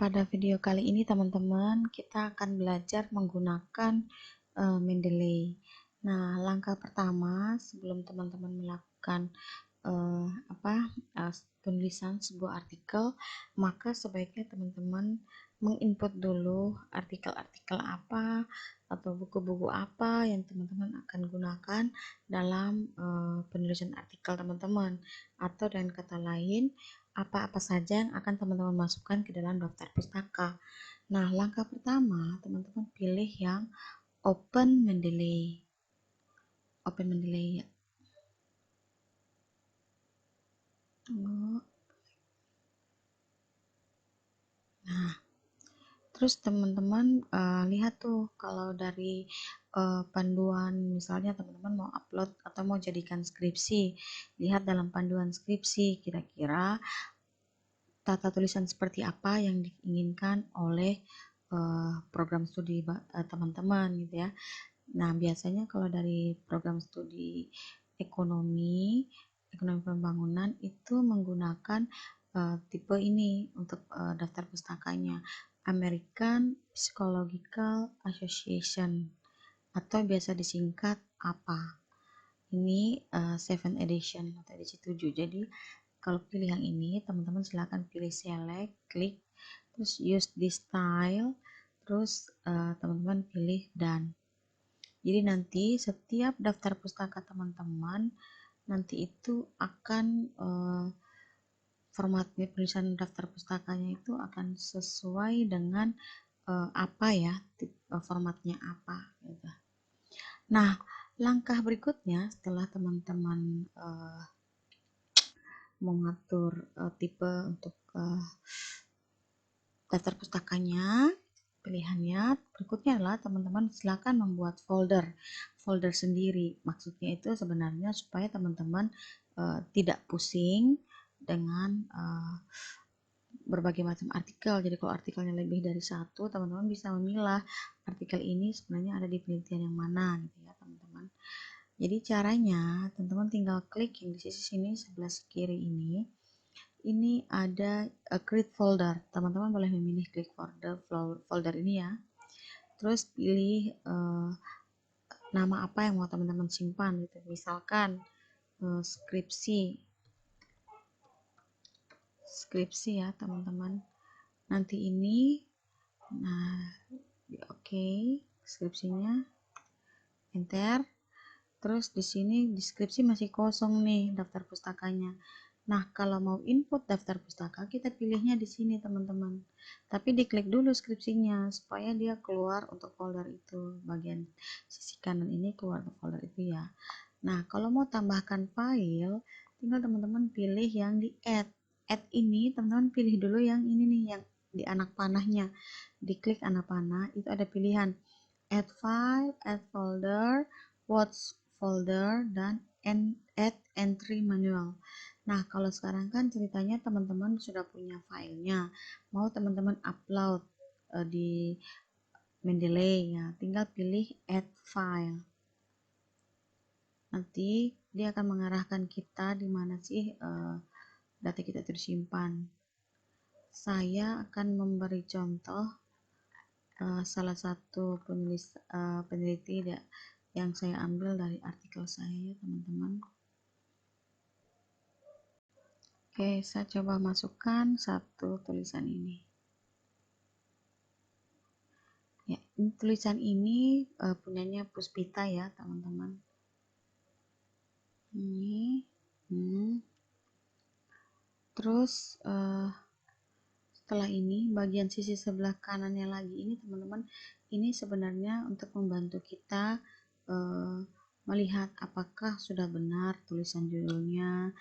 Pada video kali ini teman-teman kita akan belajar menggunakan Mendeley. Nah, langkah pertama sebelum teman-teman melakukan uh, apa penulisan sebuah artikel, maka sebaiknya teman-teman menginput dulu artikel-artikel apa atau buku-buku apa yang teman-teman akan gunakan dalam penulisan artikel teman-teman, atau dengan kata lain apa-apa saja yang akan teman-teman masukkan ke dalam daftar pustaka. Nah, langkah pertama teman-teman pilih yang Open Mendeley. Open Mendeley ya. Tunggu. Nah, terus teman-teman lihat tuh kalau dari panduan, misalnya teman-teman mau upload atau mau jadikan skripsi, lihat dalam panduan skripsi kira-kira tata tulisan seperti apa yang diinginkan oleh program studi teman-teman gitu ya. Nah, biasanya kalau dari program studi ekonomi pembangunan itu menggunakan tipe ini untuk daftar pustakanya, American Psychological Association, atau biasa disingkat APA. Ini 7 edition atau edisi 7. Jadi kalau pilih yang ini, teman-teman silakan pilih select, klik, terus use this style, terus teman-teman pilih done. Jadi nanti setiap daftar pustaka teman-teman nanti itu akan formatnya, penulisan daftar pustakanya itu akan sesuai dengan apa ya, formatnya apa gitu. Nah, langkah berikutnya setelah teman-teman mengatur tipe untuk daftar pustakanya, pilihannya berikutnya adalah teman-teman silakan membuat folder sendiri. Maksudnya itu sebenarnya supaya teman-teman tidak pusing dengan berbagai macam artikel. Jadi kalau artikelnya lebih dari satu, teman-teman bisa memilah artikel ini sebenarnya ada di penelitian yang mana gitu ya teman-teman. Jadi caranya teman-teman tinggal klik yang di sisi sini sebelah kiri ini ada create folder. Teman-teman boleh memilih klik folder ini ya. Terus pilih nama apa yang mau teman-teman simpan gitu. Misalkan skripsi ya teman-teman. Nanti ini oke, skripsinya enter. Terus di sini deskripsi masih kosong nih daftar pustakanya. Nah, kalau mau input daftar pustaka, kita pilihnya di sini teman-teman. Tapi diklik dulu skripsinya supaya dia keluar untuk folder itu. Bagian sisi kanan ini keluar ke folder itu ya. Nah, kalau mau tambahkan file, tinggal teman-teman pilih yang di add. Add ini teman-teman pilih dulu yang ini nih, yang di anak panahnya. Diklik anak panah, itu ada pilihan add file, add folder, watch folder, dan add entry manual. Nah, kalau sekarang kan ceritanya teman-teman sudah punya filenya, mau teman-teman upload di Mendeley ya, tinggal pilih add file. Nanti dia akan mengarahkan kita di mana sih data kita tersimpan. Saya akan memberi contoh salah satu peneliti yang saya ambil dari artikel saya, teman-teman. Oke, saya coba masukkan satu tulisan ini. Ya, tulisan ini punyanya Puspita ya, teman-teman. Ini, terus setelah ini bagian sisi sebelah kanannya lagi ini teman-teman, ini sebenarnya untuk membantu kita melihat apakah sudah benar tulisan judulnya,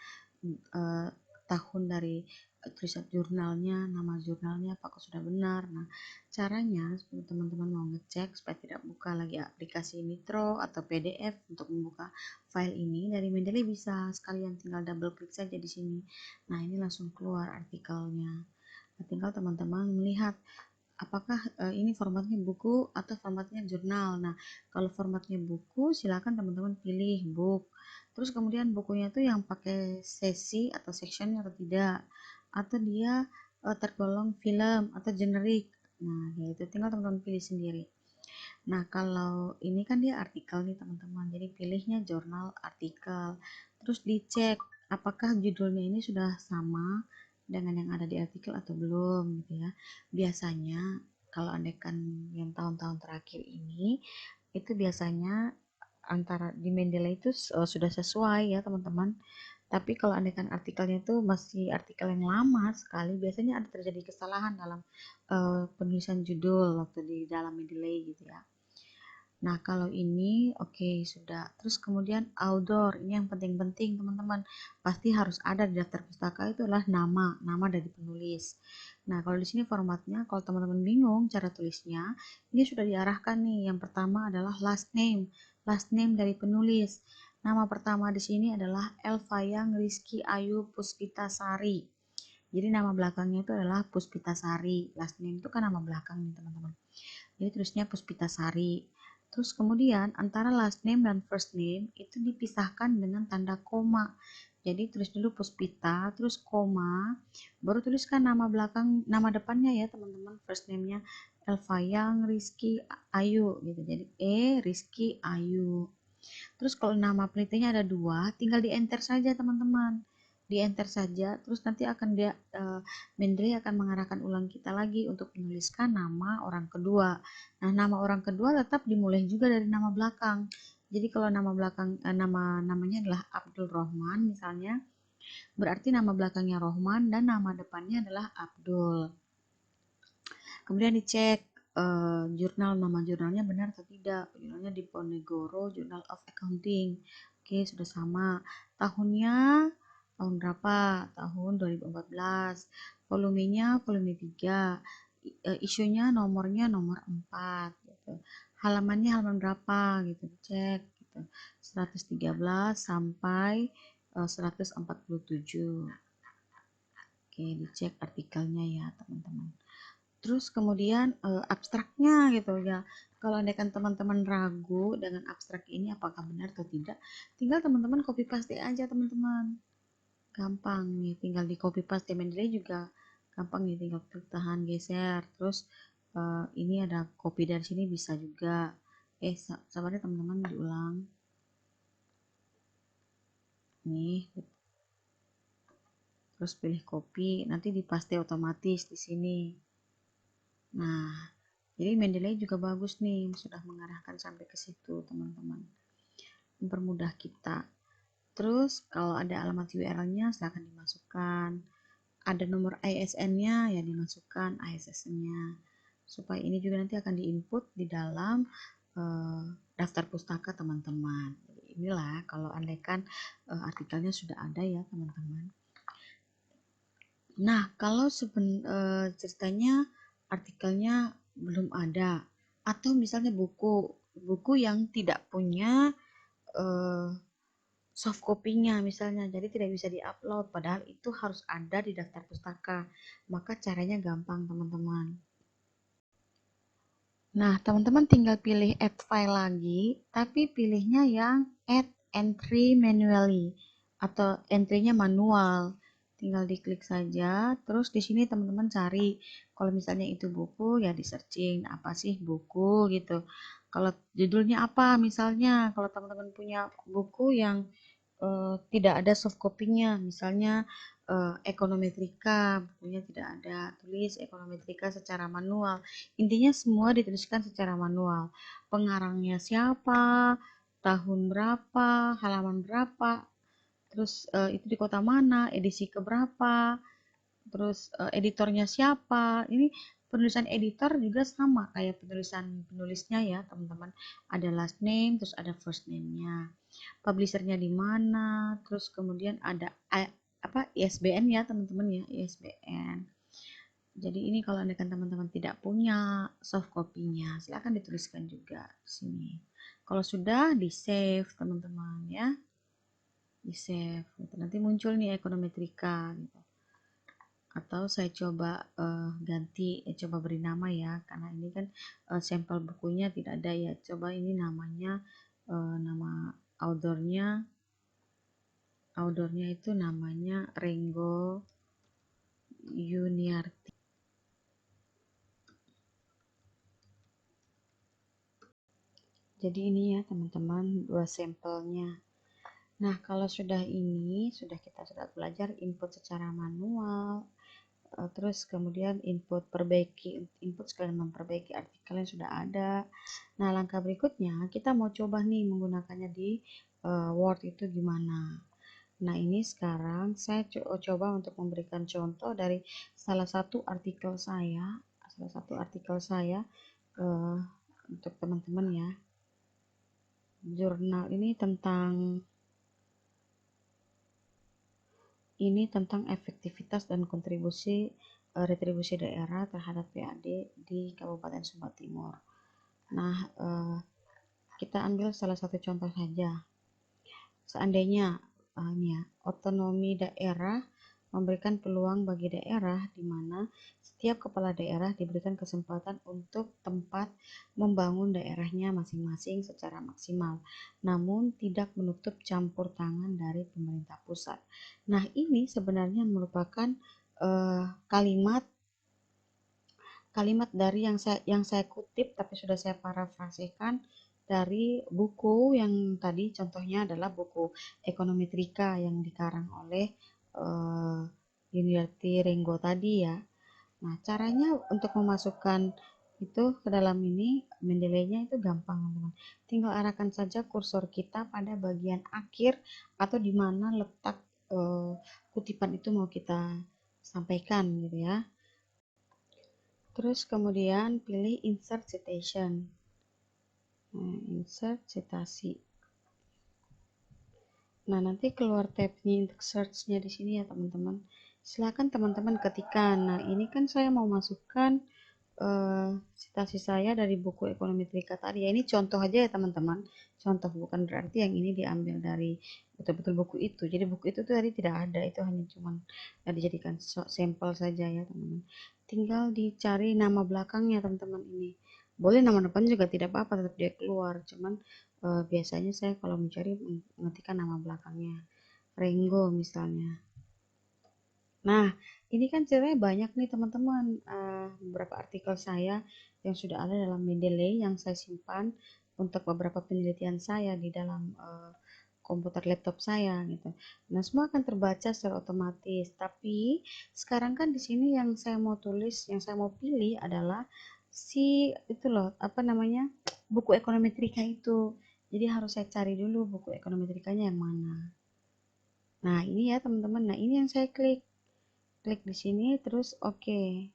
tahun dari tulisan jurnalnya, nama jurnalnya apakah sudah benar. Nah, caranya teman-teman mau ngecek supaya tidak buka lagi aplikasi Nitro atau PDF untuk membuka file ini, dari Mendeley bisa sekalian tinggal double klik saja di sini. Nah, ini langsung keluar artikelnya. Nah, tinggal teman-teman melihat apakah ini formatnya buku atau formatnya jurnal. Nah, kalau formatnya buku, silakan teman-teman pilih book. Terus kemudian bukunya itu yang pakai sesi atau section atau tidak, atau dia tergolong film atau generik. Nah, yaitu tinggal teman-teman pilih sendiri. Nah, kalau ini kan dia artikel nih teman-teman, jadi pilihnya jurnal artikel. Terus dicek apakah judulnya ini sudah sama dengan yang ada di artikel atau belum gitu ya. Biasanya kalau andaikan yang tahun-tahun terakhir ini itu biasanya antara di Mendeley itu sudah sesuai ya teman-teman. Tapi kalau andaikan artikelnya itu masih artikel yang lama sekali, biasanya ada terjadi kesalahan dalam penulisan judul waktu di dalam Mendeley gitu ya. Nah, kalau ini oke sudah. Terus kemudian outdoor, ini yang penting-penting teman-teman. Pasti harus ada di daftar pustaka itu adalah nama dari penulis. Nah, kalau di sini formatnya, kalau teman-teman bingung cara tulisnya, ini sudah diarahkan nih. Yang pertama adalah last name dari penulis. Nama pertama di sini adalah Elfayang Rizky Ayu Puspitasari. Jadi nama belakangnya itu adalah Puspitasari. Last name itu kan nama belakang nih teman-teman. Jadi tulisnya Puspitasari. Terus kemudian antara last name dan first name itu dipisahkan dengan tanda koma. Jadi tulis dulu Puspita, terus koma, baru tuliskan nama belakang, nama depannya ya teman-teman, first name-nya Elfayang Rizky Ayu gitu. Jadi Rizky Ayu. Terus kalau nama penelitinya ada dua, tinggal di enter saja teman-teman. Di enter saja, terus nanti akan dia Mendeley akan mengarahkan ulang kita lagi untuk menuliskan nama orang kedua. Nah, nama orang kedua tetap dimulai juga dari nama belakang. Jadi kalau nama belakang namanya adalah Abdul Rohman misalnya, berarti nama belakangnya Rohman dan nama depannya adalah Abdul. Kemudian dicek jurnal, nama jurnalnya benar atau tidak. Jurnalnya di Ponegoro Journal of Accounting. Oke, sudah sama. Tahunnya tahun berapa? Tahun 2014. Volumenya volume 3. Isunya nomornya nomor 4 gitu. Halamannya halaman berapa gitu, dicek gitu. 113 sampai 147. Oke, dicek artikelnya ya, teman-teman. Terus kemudian abstraknya gitu ya. Kalau andaikan teman-teman ragu dengan abstrak ini apakah benar atau tidak, tinggal teman-teman copy paste aja teman-teman. Gampang nih, tinggal di copy paste. Mendeley juga gampang nih, tinggal klik tahan geser. Terus ini ada copy dari sini bisa juga. Sabarnya teman-teman diulang. Nih, terus pilih copy, nanti dipaste otomatis di sini. Nah, jadi Mendeley juga bagus nih, sudah mengarahkan sampai ke situ, teman-teman. Mempermudah kita. Terus kalau ada alamat URL-nya silahkan dimasukkan. Ada nomor ISN-nya ya dimasukkan ISSN-nya. Supaya ini juga nanti akan diinput di dalam daftar pustaka teman-teman. Inilah kalau andaikan artikelnya sudah ada ya teman-teman. Nah, kalau ceritanya artikelnya belum ada, atau misalnya buku yang tidak punya soft copy-nya misalnya, jadi tidak bisa diupload, padahal itu harus ada di daftar pustaka. Maka caranya gampang teman-teman. Nah, teman-teman tinggal pilih add file lagi, tapi pilihnya yang add entry manually atau entry-nya manual. Tinggal diklik saja, terus di sini teman-teman cari. Kalau misalnya itu buku, ya di searching apa sih buku gitu. Kalau judulnya apa misalnya, kalau teman-teman punya buku yang tidak ada soft copy-nya, misalnya ekonometrika, bukunya tidak ada, tulis ekonometrika secara manual. Intinya semua dituliskan secara manual. Pengarangnya siapa, tahun berapa, halaman berapa, terus itu di kota mana, edisi keberapa, terus editornya siapa. Ini penulisan editor juga sama kayak penulisan penulisnya ya teman-teman, ada last name terus ada first name-nya, publishernya di mana, terus kemudian ada ISBN ya teman-teman ya, ISBN. Jadi ini kalau andaikan teman-teman tidak punya soft copy-nya silahkan dituliskan juga di sini. Kalau sudah di save teman-teman ya, di save gitu. Nanti muncul nih ekonometrika gitu. Atau saya coba ganti, coba beri nama ya, karena ini kan sampel bukunya tidak ada ya. Coba ini namanya nama outdoornya itu namanya Rengo Yuniarti. Jadi ini ya teman-teman, 2 sampelnya. Nah, kalau sudah kita sudah belajar input secara manual, terus kemudian input sekalian memperbaiki artikel yang sudah ada. Nah, langkah berikutnya kita mau coba nih menggunakannya di Word itu gimana. Nah, ini sekarang saya coba untuk memberikan contoh dari salah satu artikel saya untuk teman-teman ya. Jurnal ini tentang efektivitas dan kontribusi retribusi daerah terhadap PAD di Kabupaten Sumba Timur. Nah, kita ambil salah satu contoh saja. Seandainya otonomi daerah memberikan peluang bagi daerah di mana setiap kepala daerah diberikan kesempatan untuk tempat membangun daerahnya masing-masing secara maksimal, namun tidak menutup campur tangan dari pemerintah pusat. Nah, ini sebenarnya merupakan kalimat dari yang saya kutip, tapi sudah saya parafrasekan dari buku yang tadi, contohnya adalah buku Ekonomi Trika yang dikarang oleh Yuniarti Renggo tadi ya. Nah, caranya untuk memasukkan itu ke dalam ini Mendeley-nya itu gampang teman-teman. Tinggal arahkan saja kursor kita pada bagian akhir atau di mana letak kutipan itu mau kita sampaikan gitu ya. Terus kemudian pilih insert citation. Nah, insert citasi. Nah, nanti keluar tabnya untuk search-nya di sini ya teman-teman. Silakan teman-teman ketikkan. Nah, ini kan saya mau masukkan citasi saya dari buku Ekonomi Trika tadi ya. Ini contoh aja ya teman-teman. Contoh, bukan berarti yang ini diambil dari betul-betul buku itu. Jadi buku itu tuh tadi tidak ada, itu hanya cuman dijadikan sampel saja ya teman-teman. Tinggal dicari nama belakangnya teman-teman ini. Boleh nama depan juga tidak apa-apa, tetap dia keluar. Cuman biasanya saya kalau mencari mengetikkan nama belakangnya. Renggo misalnya. Nah, ini kan ceritanya banyak nih teman-teman, beberapa artikel saya yang sudah ada dalam Mendeley yang saya simpan untuk beberapa penelitian saya di dalam komputer laptop saya gitu. Nah, semua akan terbaca secara otomatis. Tapi sekarang kan di sini yang saya mau tulis, yang saya mau pilih adalah itu loh, apa namanya, buku Ekonomi Trika itu. Jadi harus saya cari dulu buku Ekonomi Trikanya yang mana. Nah, ini ya teman-teman. Nah, ini yang saya klik di sini terus oke.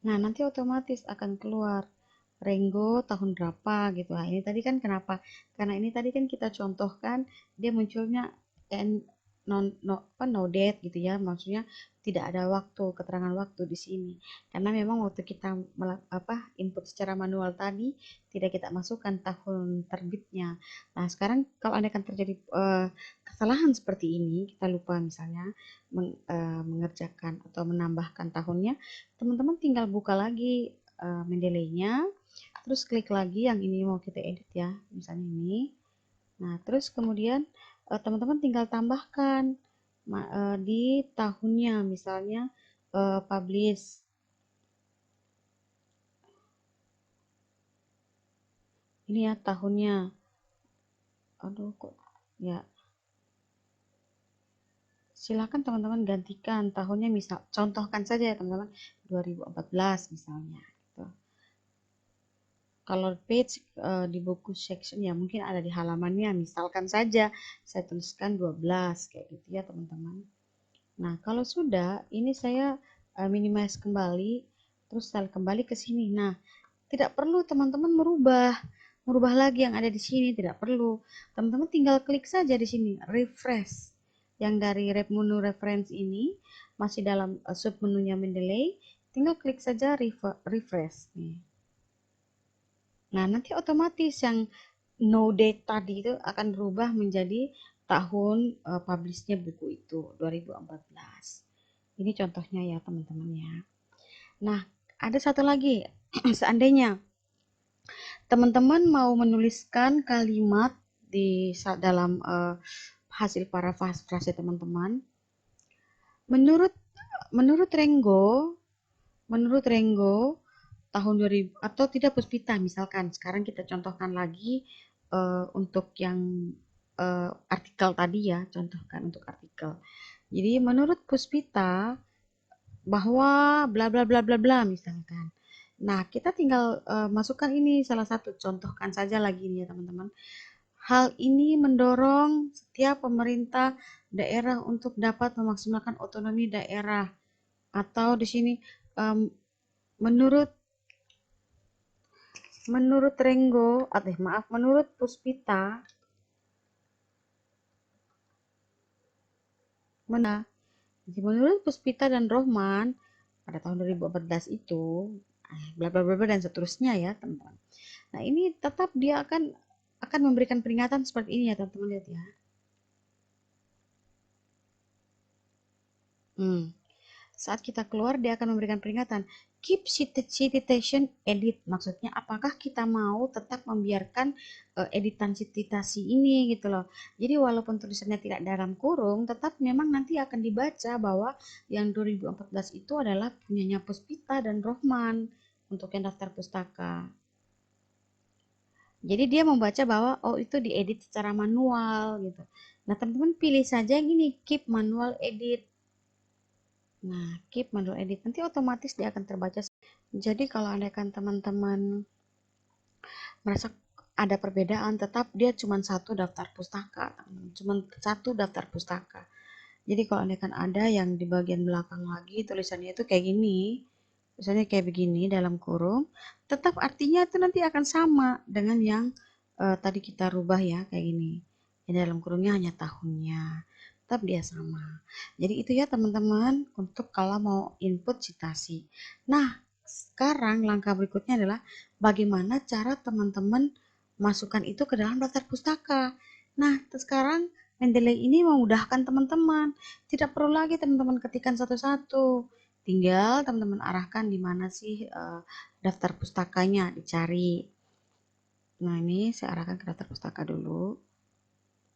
Nah, nanti otomatis akan keluar Renggo tahun berapa gitu. Nah, ini tadi kan kenapa? Karena ini tadi kan kita contohkan dia munculnya no date gitu ya. Maksudnya tidak ada waktu, keterangan waktu di sini. Karena memang waktu kita input secara manual tadi tidak kita masukkan tahun terbitnya. Nah, sekarang kalau Anda akan terjadi kesalahan seperti ini, kita lupa misalnya mengerjakan atau menambahkan tahunnya, teman-teman tinggal buka lagi Mendeley-nya, terus klik lagi yang ini mau kita edit ya, misalnya ini. Nah, terus kemudian teman-teman tinggal tambahkan di tahunnya, misalnya publish. Ini ya tahunnya. Aduh kok ya. Silakan teman-teman gantikan tahunnya, misal contohkan saja ya teman-teman 2014 misalnya gitu. Kalau page di buku section ya mungkin ada di halamannya, misalkan saja saya tuliskan 12 kayak gitu ya teman-teman. Nah, kalau sudah ini saya minimize kembali, terus saya kembali ke sini. Nah, tidak perlu teman-teman merubah lagi yang ada di sini, tidak perlu. Teman-teman tinggal klik saja di sini refresh. Yang dari menu reference ini masih dalam sub menunya Mendeley, tinggal klik saja refresh nih. Nah, nanti otomatis yang no date tadi itu akan berubah menjadi tahun publishnya buku itu 2014. Ini contohnya ya teman-teman ya. Nah, ada satu lagi. Seandainya teman-teman mau menuliskan kalimat di dalam hasil parafrase teman-teman. menurut menurut Renggo menurut Renggo tahun 2000 atau tidak Puspita, misalkan sekarang kita contohkan lagi untuk yang artikel tadi ya, contohkan untuk artikel. Jadi menurut Puspita bahwa bla bla bla bla bla misalkan. Nah, kita tinggal masukkan ini salah satu, contohkan saja lagi nih ya teman-teman. Hal ini mendorong setiap pemerintah daerah untuk dapat memaksimalkan otonomi daerah, atau di sini um, menurut menurut Renggo, maaf, menurut Puspita, jadi menurut Puspita dan Rohman pada tahun 2014 itu, bla bla bla dan seterusnya ya teman-teman. Nah ini tetap dia akan memberikan peringatan seperti ini ya teman-teman, lihat ya. Saat kita keluar dia akan memberikan peringatan. Keep citation edit, maksudnya apakah kita mau tetap membiarkan editan citasi ini gitu loh. Jadi walaupun tulisannya tidak dalam kurung, tetap memang nanti akan dibaca bahwa yang 2014 itu adalah punyanya Puspita dan Rohman untuk yang daftar pustaka. Jadi dia membaca bahwa oh itu diedit secara manual gitu. Nah teman-teman pilih saja yang ini, keep manual edit. Nah, keep manual edit, nanti otomatis dia akan terbaca. Jadi kalau andaikan teman-teman merasa ada perbedaan, tetap dia cuma satu daftar pustaka, cuma satu daftar pustaka. Jadi kalau andaikan ada yang di bagian belakang lagi tulisannya itu kayak gini, tulisannya kayak begini dalam kurung, tetap artinya itu nanti akan sama dengan yang tadi kita rubah ya, kayak gini. Yang dalam kurungnya hanya tahunnya, tetap dia sama. Jadi itu ya teman-teman untuk kalau mau input citasi. Nah, sekarang langkah berikutnya adalah bagaimana cara teman-teman masukkan itu ke dalam daftar pustaka. Nah, sekarang Mendeley ini memudahkan teman-teman. Tidak perlu lagi teman-teman ketikkan satu-satu. Tinggal teman-teman arahkan di mana sih daftar pustakanya, dicari. Nah, ini saya arahkan ke daftar pustaka dulu.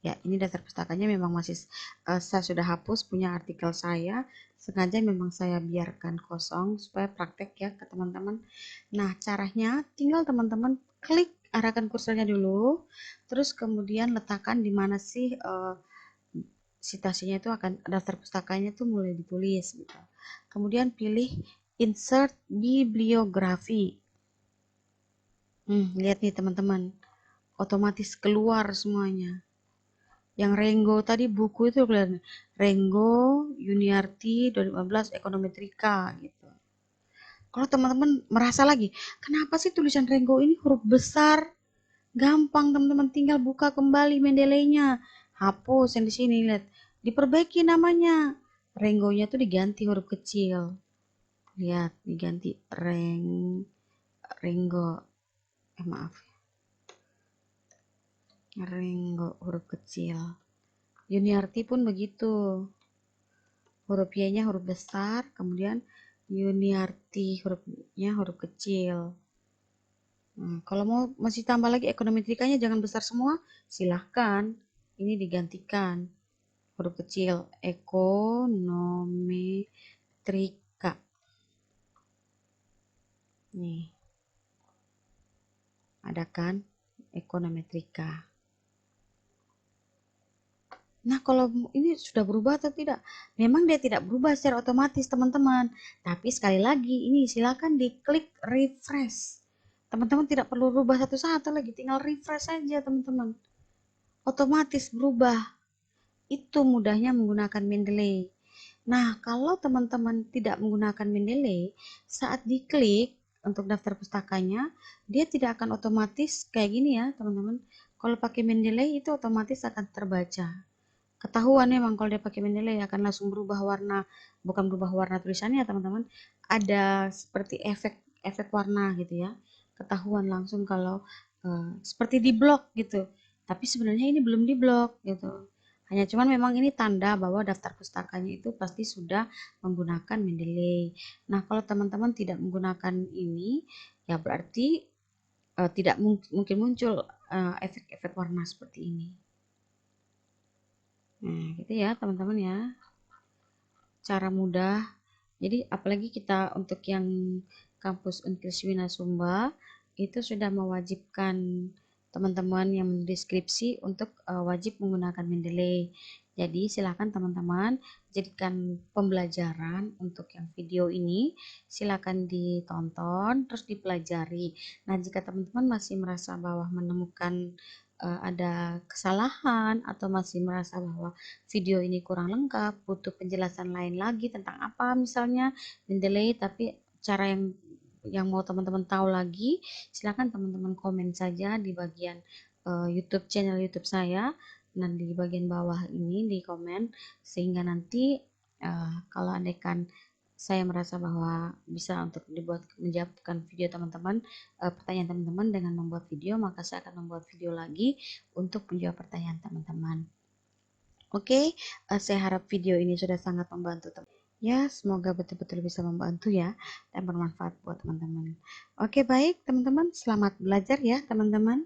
Ya, ini daftar pustakanya memang masih saya sudah hapus punya artikel saya. Sengaja memang saya biarkan kosong supaya praktek ya ke teman-teman. Nah, caranya tinggal teman-teman klik arahkan kursornya dulu, terus kemudian letakkan di mana sih citasinya itu akan daftar pustakanya itu mulai ditulis gitu. Kemudian pilih insert bibliografi. Lihat nih teman-teman, otomatis keluar semuanya. Yang Renggo tadi buku itu kelihatan. Renggo, Yuniarti, 2015, Ekonometrika gitu. Kalau teman-teman merasa lagi, kenapa sih tulisan Renggo ini huruf besar? Gampang teman-teman, tinggal buka kembali Mendeley-nya. Hapus yang di sini, lihat. Diperbaiki namanya. Renggonya tuh diganti huruf kecil. Lihat, diganti Renggo. Maaf. Renggo huruf kecil. Yuniarti pun begitu. Huruf Y-nya huruf besar, kemudian Yuniarti hurufnya huruf kecil. Kalau mau masih tambah lagi ekonometrikanya jangan besar semua, silahkan. Ini digantikan huruf kecil, ekonometrika. Nih, ada kan ekonometrika. Nah, kalau ini sudah berubah atau tidak? Memang dia tidak berubah secara otomatis, teman-teman. Tapi sekali lagi, ini silakan diklik refresh. Teman-teman tidak perlu rubah satu-satu lagi, tinggal refresh saja, teman-teman. Otomatis berubah. Itu mudahnya menggunakan Mendeley. Nah, kalau teman-teman tidak menggunakan Mendeley, saat diklik untuk daftar pustakanya, dia tidak akan otomatis kayak gini ya, teman-teman. Kalau pakai Mendeley itu otomatis akan terbaca. Ketahuan memang kalau dia pakai Mendeley akan langsung berubah warna, bukan berubah warna tulisannya teman-teman, ada seperti efek warna gitu ya. Ketahuan langsung kalau seperti di blok gitu. Tapi sebenarnya ini belum di blok gitu. Hanya cuman memang ini tanda bahwa daftar pustakanya itu pasti sudah menggunakan Mendeley. Nah, kalau teman-teman tidak menggunakan ini, ya berarti tidak mungkin muncul efek-efek warna seperti ini. Nah, gitu ya teman-teman ya. cara mudah. Jadi apalagi kita untuk yang kampus Unkriswina Sumba itu sudah mewajibkan teman-teman yang mendeskripsi untuk wajib menggunakan Mendeley. Jadi silakan teman-teman jadikan pembelajaran untuk yang video ini, silakan ditonton terus dipelajari. Nah, jika teman-teman masih merasa bahwa menemukan ada kesalahan atau masih merasa bahwa video ini kurang lengkap, butuh penjelasan lain lagi tentang apa misalnya Mendeley, tapi cara yang mau teman-teman tahu lagi, silakan teman-teman komen saja di bagian YouTube channel YouTube saya, dan di bagian bawah ini di komen, sehingga nanti kalau andaikan saya merasa bahwa bisa untuk dibuat menjawabkan video teman-teman, pertanyaan teman-teman dengan membuat video, maka saya akan membuat video lagi untuk menjawab pertanyaan teman-teman. Oke, saya harap video ini sudah sangat membantu teman. Ya, semoga betul-betul bisa membantu ya dan bermanfaat buat teman-teman. Oke, baik teman-teman, selamat belajar ya teman-teman.